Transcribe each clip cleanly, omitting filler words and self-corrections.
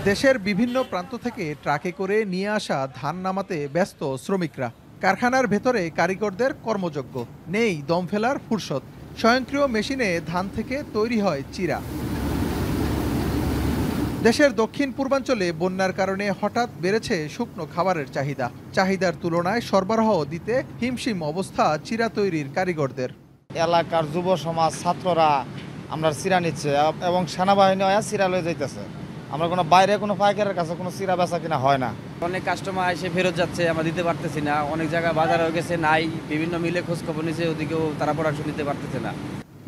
দেশের বিভিন্ন প্রান্ত থেকে ট্রাকে করে নিয়ে আসা ধান নামাতে ব্যস্ত শ্রমিকরা। কারখানার ভেতরে কারিগরদের কর্মযজ্ঞ, নেই দম ফেলার ফুরসত। স্বয়ংক্রিয় মেশিনে ধান থেকে তৈরি হয় চিরা। দেশের দক্ষিণ পূর্বাঞ্চলে বন্যার কারণে হঠাৎ বেড়েছে শুকনো খাবারের চাহিদার তুলনায় সরবরাহ দিতে হিমশিম অবস্থা চিরা তৈরির কারিগরদের। এলাকার যুব সমাজ, ছাত্ররা আমরা চিরা নিচ্ছে এবং সেনাবাহিনী চিরা লয়ে যাইতেছে। আমরা কোনো বাইরে কোনো পাইকারের কাছে কোনো চিরা বেচা কিনা হয় না। অনেক কাস্টমার এসে ফেরত যাচ্ছে, আমরা দিতে পারতেছি না। অনেক জায়গায় বাজার হয়ে গেছে, নাই। বিভিন্ন মিলে খোঁজ খবর নিচ্ছে, ওদিকেও তারা প্রোডাকশন দিতে পারতেছে না।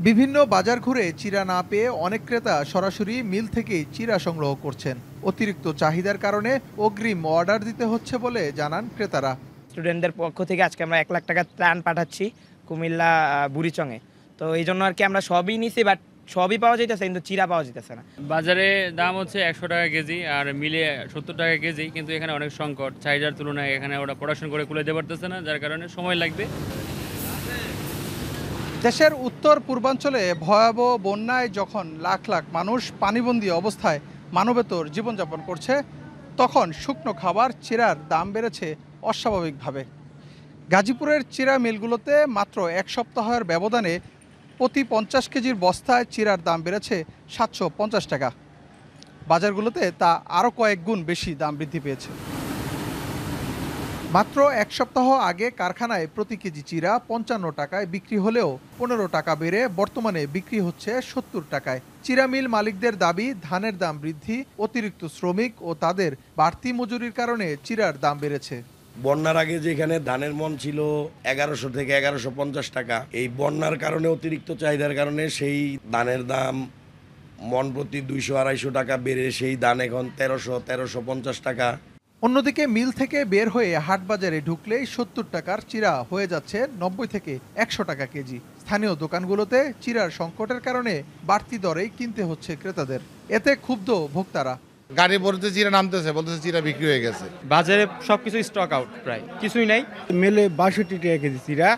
বিভিন্ন বাজার ঘুরে চিরা না পেয়ে অনেক ক্রেতা সরাসরি মিল থেকেই চিরা সংগ্রহ করছেন। অতিরিক্ত চাহিদার কারণে অগ্রিম অর্ডার দিতে হচ্ছে বলে জানান ক্রেতারা। স্টুডেন্টদের পক্ষ থেকে আজকে আমরা 1 লাখ টাকা ত্রাণ পাঠাচ্ছি কুমিল্লা বুড়িচংয়ে। তো এই জন্য আর কি আমরা সবই নিছি, বাট সবই পাওয়া যাইতেছে কিন্তু চিরা পাওয়া যাইতেছে না। বাজারে দাম হচ্ছে 100 টাকা কেজি আর মিলে 70 টাকা কেজি, কিন্তু এখানে অনেক সংকট। চাহিদার তুলনায় এখানে ওরা প্রোডাকশন করে কুলে দিতে পারতেছে না, যার কারণে সময় লাগবে। দেশের উত্তর পূর্বাঞ্চলে ভয়াবহ বন্যায় যখন লাখ লাখ মানুষ পানিবন্দী অবস্থায় মানবেতর জীবনযাপন করছে, তখন শুকনো খাবার চিরার দাম বেড়েছে অস্বাভাবিকভাবে। গাজীপুরের চিরা মিলগুলোতে মাত্র 1 সপ্তাহের ব্যবধানে প্রতি 50 কেজির বস্তায় চিরার দাম বেড়েছে 750 টাকা। বাজারগুলোতে তা আরও কয়েক গুণ বেশি দাম বৃদ্ধি পেয়েছে। মাত্র 1 সপ্তাহ আগে কারখানায় প্রতি কেজি চিরা 55 টাকায় বিক্রি হলেও 15 টাকা বেড়ে বর্তমানে বিক্রি হচ্ছে 70 টাকায়। চিরা মিল মালিকদের দাবি, ধানের দাম বৃদ্ধি, অতিরিক্ত শ্রমিক ও তাদের বাড়তি মজুরির কারণে চিরার দাম বেড়েছে। বন্যার আগে যেখানে ধানের মন ছিল 1100 থেকে 1150 টাকা, এই বন্যার কারণে অতিরিক্ত চাহিদার কারণে সেই ধানের দাম মন প্রতি 200-250 টাকা বেড়ে সেই ধান এখন 1300-1350 টাকা। অন্যদিকে মিল থেকে বের হয়ে হাট বাজারে ঢুকলেই 70 টাকার চিরা হয়ে যাচ্ছে 90 থেকে 100 টাকা কেজি। স্থানীয় দোকানগুলোতে চিরার সংকটের কারণে বাড়তি দরেই কিনতে হচ্ছে ক্রেতাদের। এতে ক্ষুব্ধ ভোক্তারা। গাড়ি ভরতে চিরা নামতেছে, বলতেছে চিরা বিক্রি হয়ে গেছে। বাজারে সবকিছু স্টক আউট, প্রায় কিছুই নাই। মেলে 62 টাকা কেজি চিরা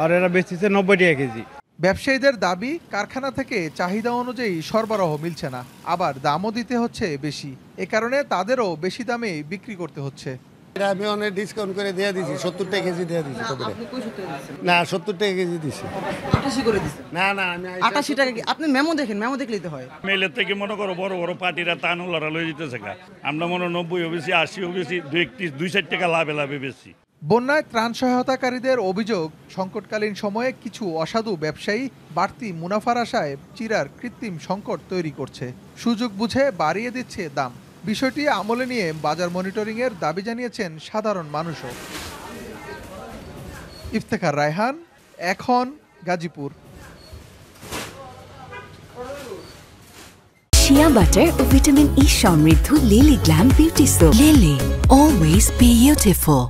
আর এরা বেচতেছে 90 টাকা কেজি। ব্যবসায়ীদের দাবি, কারখানা থেকে চাহিদা অনুযায়ী সরবরাহ মিলছে না, আবার দামও দিতে হচ্ছে বেশি। এ কারণে তাদেরও বেশি দামে বিক্রি করতে হচ্ছে। আমি অনেক ডিসকাউন্ট করে দিয়ে দিয়েছি, 70 টাকা কেজি দিয়ে দিয়েছি। না, 70 টাকা কেজি দিয়েছি। 88 করে দিয়েছেন? না, আমি 88 টাকা। আপনি মেমো দেখেন, মেমো দেখলেই তো হয়। মেলের থেকে মনে করো বড় বড় পার্টিরা তানুলারা লয়ে যেতেছে। আমরা মনে 90 বেশি, 80 বেশি, 2-4 টাকা লাভে বেশি। বন্যায় ত্রাণ সহায়তাকারীদের অভিযোগ, সংকটকালীন সময়ে কিছু অসাধু ব্যবসায়ী বাড়তি মুনাফার আশায় চিরার কৃত্রিম সংকট তৈরি করছে, সুযোগ বুঝে বাড়িয়ে দিচ্ছে দাম। বিষয়টি আমলে নিয়ে বাজার মনিটরিংয়ের দাবি জানিয়েছেন সাধারণ মানুষও। ইফতেখার রায়হান, এখন, গাজীপুর। শিয়া বাটার ও ভিটামিন ই সমৃদ্ধ lily glam beauty soap. Lily, always beautiful.